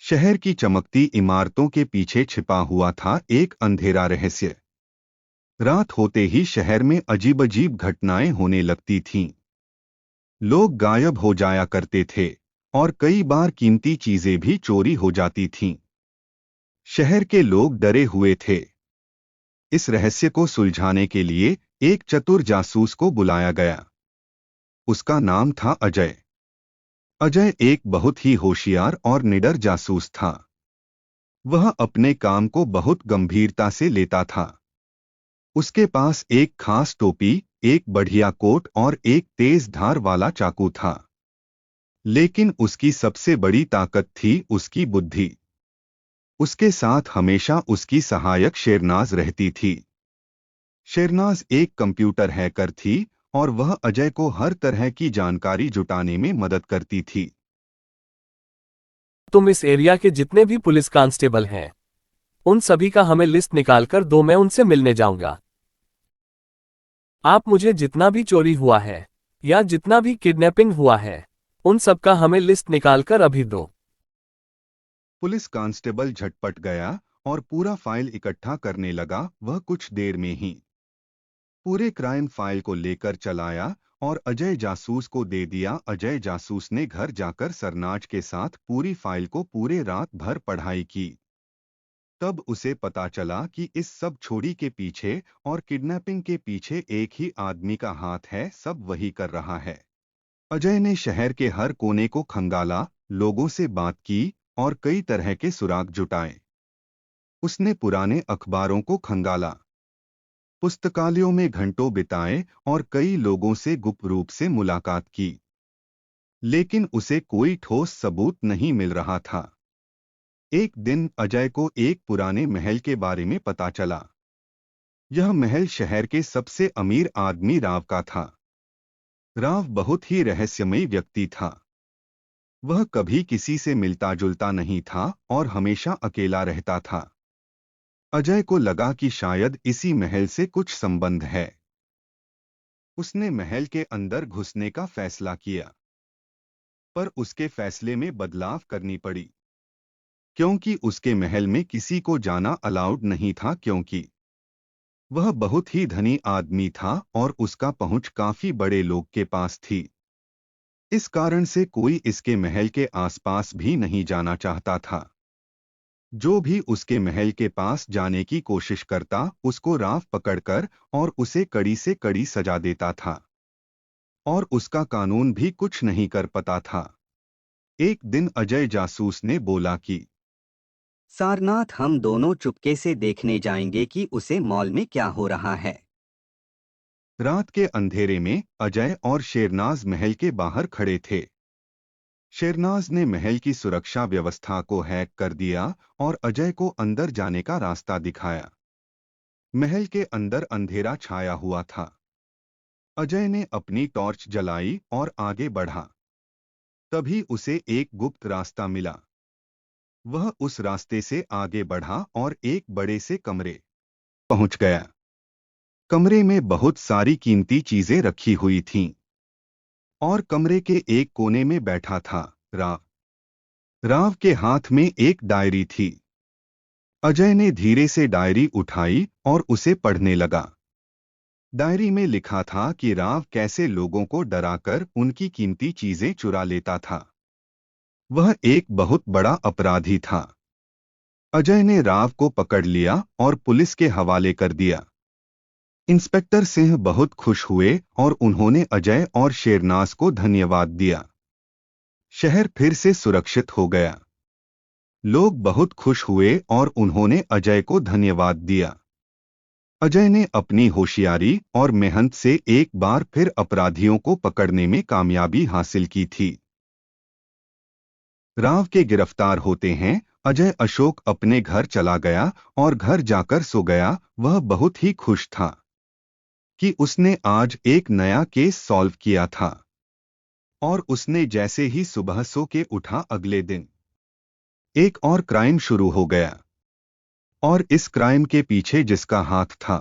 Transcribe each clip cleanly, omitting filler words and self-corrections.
शहर की चमकती इमारतों के पीछे छिपा हुआ था एक अंधेरा रहस्य। रात होते ही शहर में अजीब अजीब घटनाएं होने लगती थीं। लोग गायब हो जाया करते थे और कई बार कीमती चीजें भी चोरी हो जाती थीं। शहर के लोग डरे हुए थे। इस रहस्य को सुलझाने के लिए एक चतुर जासूस को बुलाया गया। उसका नाम था अजय। अजय एक बहुत ही होशियार और निडर जासूस था। वह अपने काम को बहुत गंभीरता से लेता था। उसके पास एक खास टोपी, एक बढ़िया कोट और एक तेज धार वाला चाकू था। लेकिन उसकी सबसे बड़ी ताकत थी उसकी बुद्धि। उसके साथ हमेशा उसकी सहायक शेरनाज रहती थी। शेरनाज एक कंप्यूटर हैकर थी और वह अजय को हर तरह की जानकारी जुटाने में मदद करती थी। तुम इस एरिया के जितने भी पुलिस कांस्टेबल हैं, उन सभी का हमें लिस्ट निकाल कर दो, मैं उनसे मिलने जाऊंगा। आप मुझे जितना भी चोरी हुआ है या जितना भी किडनैपिंग हुआ है, उन सब का हमें लिस्ट निकाल कर अभी दो। पुलिस कांस्टेबल झटपट गया और पूरा फाइल इकट्ठा करने लगा। वह कुछ देर में ही पूरे क्राइम फाइल को लेकर चलाया और अजय जासूस को दे दिया। अजय जासूस ने घर जाकर सरनाज के साथ पूरी फाइल को पूरे रात भर पढ़ाई की। तब उसे पता चला कि इस सब छोड़ी के पीछे और किडनैपिंग के पीछे एक ही आदमी का हाथ है। सब वही कर रहा है। अजय ने शहर के हर कोने को खंगाला, लोगों से बात की और कई तरह के सुराग जुटाए। उसने पुराने अखबारों को खंगाला, पुस्तकालयों में घंटों बिताए और कई लोगों से गुप्त रूप से मुलाकात की। लेकिन उसे कोई ठोस सबूत नहीं मिल रहा था। एक दिन अजय को एक पुराने महल के बारे में पता चला। यह महल शहर के सबसे अमीर आदमी राव का था। राव बहुत ही रहस्यमयी व्यक्ति था। वह कभी किसी से मिलता जुलता नहीं था और हमेशा अकेला रहता था। अजय को लगा कि शायद इसी महल से कुछ संबंध है। उसने महल के अंदर घुसने का फैसला किया, पर उसके फैसले में बदलाव करनी पड़ी, क्योंकि उसके महल में किसी को जाना अलाउड नहीं था, क्योंकि वह बहुत ही धनी आदमी था और उसका पहुंच काफी बड़े लोग के पास थी। इस कारण से कोई इसके महल के आसपास भी नहीं जाना चाहता था। जो भी उसके महल के पास जाने की कोशिश करता, उसको राव पकड़कर और उसे कड़ी से कड़ी सजा देता था। और उसका कानून भी कुछ नहीं कर पाता था। एक दिन अजय जासूस ने बोला कि सारनाथ, हम दोनों चुपके से देखने जाएंगे कि उसे मॉल में क्या हो रहा है। रात के अंधेरे में अजय और शेरनाज महल के बाहर खड़े थे। शेरनाज ने महल की सुरक्षा व्यवस्था को हैक कर दिया और अजय को अंदर जाने का रास्ता दिखाया। महल के अंदर अंधेरा छाया हुआ था। अजय ने अपनी टॉर्च जलाई और आगे बढ़ा। तभी उसे एक गुप्त रास्ता मिला। वह उस रास्ते से आगे बढ़ा और एक बड़े से कमरे पहुंच गया। कमरे में बहुत सारी कीमती चीजें रखी हुई थीं और कमरे के एक कोने में बैठा था राव। राव के हाथ में एक डायरी थी। अजय ने धीरे से डायरी उठाई और उसे पढ़ने लगा। डायरी में लिखा था कि राव कैसे लोगों को डराकर उनकी कीमती चीजें चुरा लेता था। वह एक बहुत बड़ा अपराधी था। अजय ने राव को पकड़ लिया और पुलिस के हवाले कर दिया। इंस्पेक्टर सिंह बहुत खुश हुए और उन्होंने अजय और शेरनाज को धन्यवाद दिया। शहर फिर से सुरक्षित हो गया। लोग बहुत खुश हुए और उन्होंने अजय को धन्यवाद दिया। अजय ने अपनी होशियारी और मेहनत से एक बार फिर अपराधियों को पकड़ने में कामयाबी हासिल की थी। राव के गिरफ्तार होते हैं अजय अशोक अपने घर चला गया और घर जाकर सो गया। वह बहुत ही खुश था कि उसने आज एक नया केस सॉल्व किया था। और उसने जैसे ही सुबह सो के उठा, अगले दिन एक और क्राइम शुरू हो गया। और इस क्राइम के पीछे जिसका हाथ था,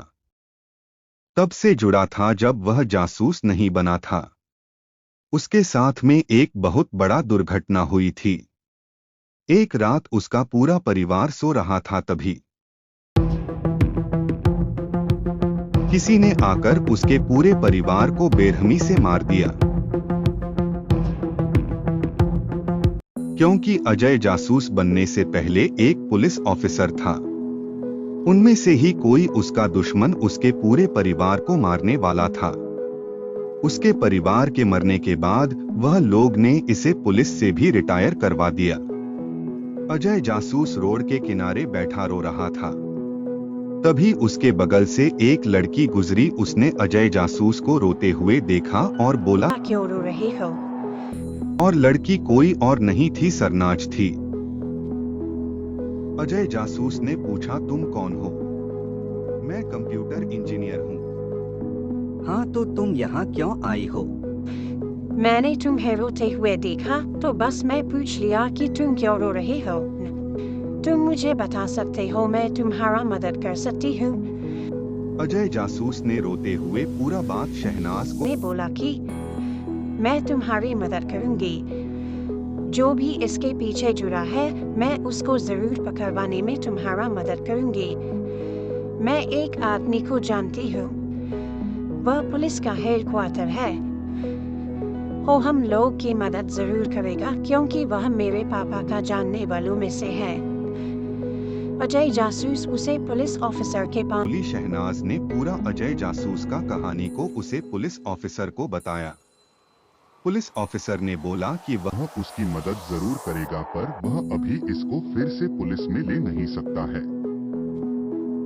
तब से जुड़ा था जब वह जासूस नहीं बना था। उसके साथ में एक बहुत बड़ा दुर्घटना हुई थी। एक रात उसका पूरा परिवार सो रहा था, तभी किसी ने आकर उसके पूरे परिवार को बेरहमी से मार दिया, क्योंकि अजय जासूस बनने से पहले एक पुलिस ऑफिसर था। उनमें से ही कोई उसका दुश्मन उसके पूरे परिवार को मारने वाला था। उसके परिवार के मरने के बाद वह लोग ने इसे पुलिस से भी रिटायर करवा दिया। अजय जासूस रोड के किनारे बैठा रो रहा था। तभी उसके बगल से एक लड़की गुजरी। उसने अजय जासूस को रोते हुए देखा और बोला, क्यों रो रहे हो? और लड़की कोई और नहीं थी, सरनाज थी। अजय जासूस ने पूछा, तुम कौन हो? मैं कंप्यूटर इंजीनियर हूँ। हाँ, तो तुम यहाँ क्यों आई हो? मैंने तुम्हें रोते हुए देखा तो बस मैं पूछ लिया कि तुम क्यों रो रहे हो। तुम मुझे बता सकते हो, मैं तुम्हारा मदद कर सकती हूँ। अजय जासूस ने रोते हुए पूरा बात शहनाज को मैं बोला कि मैं तुम्हारी मदद करूंगी। जो भी इसके पीछे जुड़ा है मैं उसको जरूर पकड़वाने में तुम्हारा मदद करूंगी। मैं एक आदमी को जानती हूँ, वह पुलिस का हेडक्वार्टर है। वो हम लोग की मदद जरूर करेगा क्योंकि वह मेरे पापा का जानने वालों में से है। अजय जासूस उसे पुलिस ऑफिसर के पास बोली। शहनाज ने पूरा अजय जासूस का कहानी को उसे पुलिस ऑफिसर को बताया। पुलिस ऑफिसर ने बोला कि वह उसकी मदद जरूर करेगा, पर वह अभी इसको फिर से पुलिस में ले नहीं सकता है।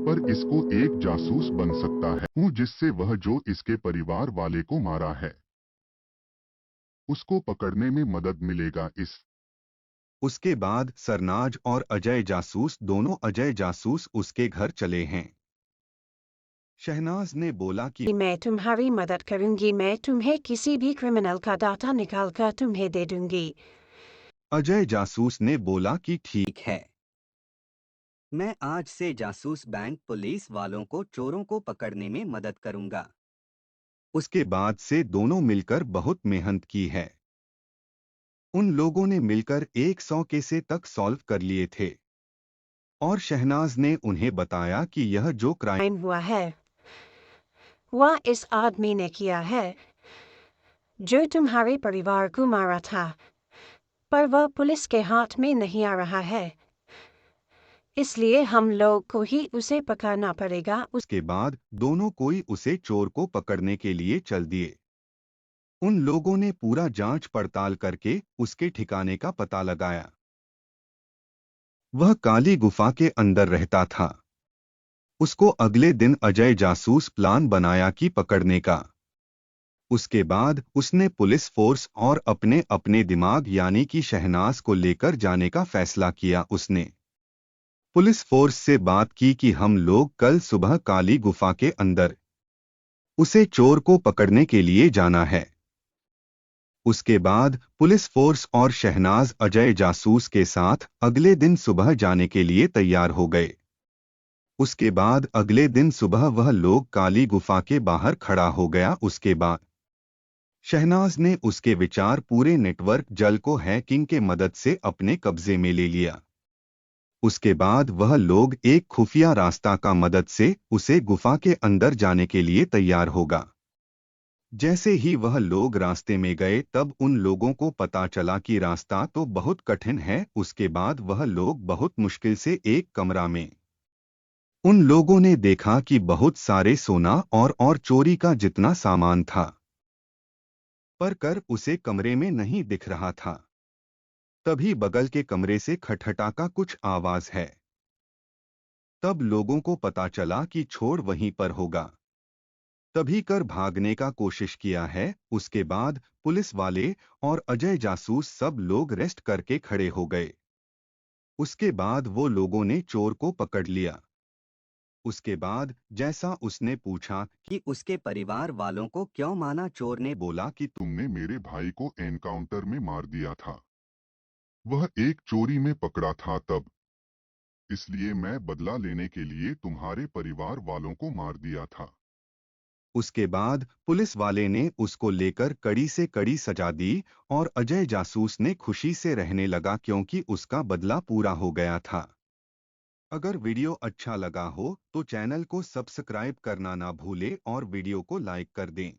पर इसको एक जासूस बन सकता है हूँ, जिससे वह जो इसके परिवार वाले को मारा है उसको पकड़ने में मदद मिलेगा। उसके बाद सरनाज और अजय जासूस दोनों अजय जासूस उसके घर चले हैं। शहनाज ने बोला कि मैं तुम्हारी मदद करूंगी। मैं तुम्हें किसी भी क्रिमिनल का डाटा निकालकर तुम्हें दे दूंगी। अजय जासूस ने बोला कि ठीक। ठीक है, मैं आज से जासूस बैंक पुलिस वालों को चोरों को पकड़ने में मदद करूंगा। उसके बाद से दोनों मिलकर बहुत मेहनत की है। उन लोगों ने मिलकर 100 केसे तक सॉल्व कर लिए थे और शहनाज ने उन्हें बताया कि यह जो क्राइम क्राइम हुआ है वह इस आदमी ने किया है जो तुम्हारे परिवार को मारा था, पर वह पुलिस के हाथ में नहीं आ रहा है, इसलिए हम लोग को ही उसे पकड़ना पड़ेगा। उसके बाद दोनों कोई उसे चोर को पकड़ने के लिए चल दिए। उन लोगों ने पूरा जांच पड़ताल करके उसके ठिकाने का पता लगाया। वह काली गुफा के अंदर रहता था। उसको अगले दिन अजय जासूस प्लान बनाया कि पकड़ने का। उसके बाद उसने पुलिस फोर्स और अपने अपने दिमाग यानी कि शहनाज को लेकर जाने का फैसला किया। उसने पुलिस फोर्स से बात की कि हम लोग कल सुबह काली गुफा के अंदर उसे चोर को पकड़ने के लिए जाना है। उसके बाद पुलिस फोर्स और शहनाज अजय जासूस के साथ अगले दिन सुबह जाने के लिए तैयार हो गए। उसके बाद अगले दिन सुबह वह लोग काली गुफा के बाहर खड़ा हो गया। उसके बाद शहनाज ने उसके विचार पूरे नेटवर्क जल को हैकिंग के मदद से अपने कब्जे में ले लिया। उसके बाद वह लोग एक खुफिया रास्ता का मदद से उसे गुफा के अंदर जाने के लिए तैयार होगा। जैसे ही वह लोग रास्ते में गए तब उन लोगों को पता चला कि रास्ता तो बहुत कठिन है। उसके बाद वह लोग बहुत मुश्किल से एक कमरा में उन लोगों ने देखा कि बहुत सारे सोना और चोरी का जितना सामान था, पर कर उसे कमरे में नहीं दिख रहा था। तभी बगल के कमरे से खटखटा का कुछ आवाज है। तब लोगों को पता चला कि छोड़ वहीं पर होगा। तभी कर भागने का कोशिश किया है। उसके बाद पुलिस वाले और अजय जासूस सब लोग रेस्ट करके खड़े हो गए। उसके बाद वो लोगों ने चोर को पकड़ लिया। उसके बाद जैसा उसने पूछा कि उसके परिवार वालों को क्यों माना, चोर ने बोला कि तुमने मेरे भाई को एनकाउंटर में मार दिया था। वह एक चोरी में पकड़ा था तब, इसलिए मैं बदला लेने के लिए तुम्हारे परिवार वालों को मार दिया था। उसके बाद पुलिस वाले ने उसको लेकर कड़ी से कड़ी सजा दी और अजय जासूस ने खुशी से रहने लगा क्योंकि उसका बदला पूरा हो गया था। अगर वीडियो अच्छा लगा हो तो चैनल को सब्सक्राइब करना ना भूले और वीडियो को लाइक कर दें।